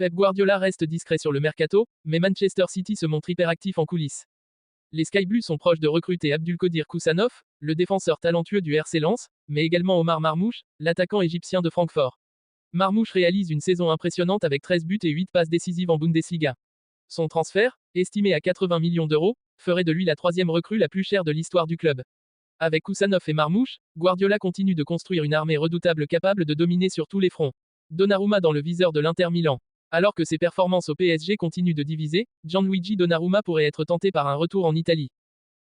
Pep Guardiola reste discret sur le mercato, mais Manchester City se montre hyperactif en coulisses. Les Sky Blues sont proches de recruter Abdulkadir Koussanov, le défenseur talentueux du RC Lens, mais également Omar Marmoush, l'attaquant égyptien de Francfort. Marmoush réalise une saison impressionnante avec 13 buts et 8 passes décisives en Bundesliga. Son transfert, estimé à 80 millions d'euros, ferait de lui la troisième recrue la plus chère de l'histoire du club. Avec Koussanov et Marmoush, Guardiola continue de construire une armée redoutable capable de dominer sur tous les fronts. Donnarumma dans le viseur de l'Inter Milan. Alors que ses performances au PSG continuent de diviser, Gianluigi Donnarumma pourrait être tenté par un retour en Italie.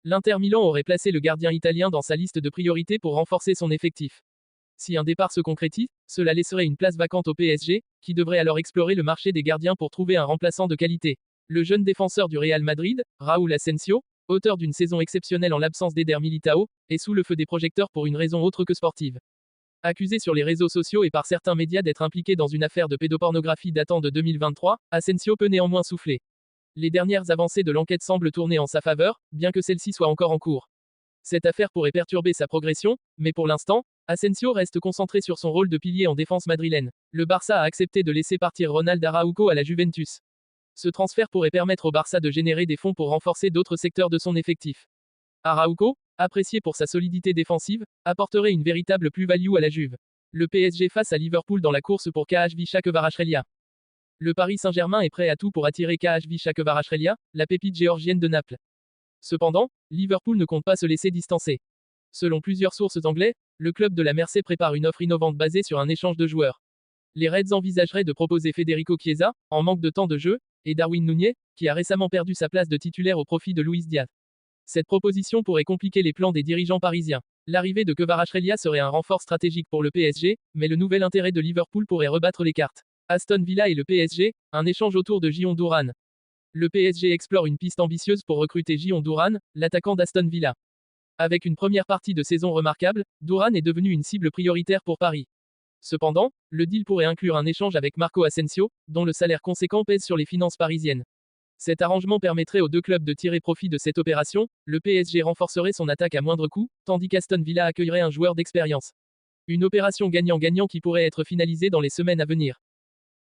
L'Inter Milan aurait placé le gardien italien dans sa liste de priorités pour renforcer son effectif. Si un départ se concrétise, cela laisserait une place vacante au PSG, qui devrait alors explorer le marché des gardiens pour trouver un remplaçant de qualité. Le jeune défenseur du Real Madrid, Raúl Asensio, auteur d'une saison exceptionnelle en l'absence d'Eder Militao, est sous le feu des projecteurs pour une raison autre que sportive. Accusé sur les réseaux sociaux et par certains médias d'être impliqué dans une affaire de pédopornographie datant de 2023, Asensio peut néanmoins souffler. Les dernières avancées de l'enquête semblent tourner en sa faveur, bien que celle-ci soit encore en cours. Cette affaire pourrait perturber sa progression, mais pour l'instant, Asensio reste concentré sur son rôle de pilier en défense madrilène. Le Barça a accepté de laisser partir Ronald Araujo à la Juventus. Ce transfert pourrait permettre au Barça de générer des fonds pour renforcer d'autres secteurs de son effectif. Araujo, apprécié pour sa solidité défensive, apporterait une véritable plus-value à la Juve. Le PSG face à Liverpool dans la course pour KHV Kvaratskhelia. Le Paris Saint-Germain est prêt à tout pour attirer KHV Kvaratskhelia, la pépite géorgienne de Naples. Cependant, Liverpool ne compte pas se laisser distancer. Selon plusieurs sources anglaises, le club de la Mersey prépare une offre innovante basée sur un échange de joueurs. Les Reds envisageraient de proposer Federico Chiesa, en manque de temps de jeu, et Darwin Núñez, qui a récemment perdu sa place de titulaire au profit de Luis Diaz. Cette proposition pourrait compliquer les plans des dirigeants parisiens. L'arrivée de Kvaratskhelia serait un renfort stratégique pour le PSG, mais le nouvel intérêt de Liverpool pourrait rebattre les cartes. Aston Villa et le PSG, un échange autour de Gion Douran. Le PSG explore une piste ambitieuse pour recruter Gion Douran, l'attaquant d'Aston Villa. Avec une première partie de saison remarquable, Douran est devenu une cible prioritaire pour Paris. Cependant, le deal pourrait inclure un échange avec Marco Asensio, dont le salaire conséquent pèse sur les finances parisiennes. Cet arrangement permettrait aux deux clubs de tirer profit de cette opération, le PSG renforcerait son attaque à moindre coût, tandis qu'Aston Villa accueillerait un joueur d'expérience. Une opération gagnant-gagnant qui pourrait être finalisée dans les semaines à venir.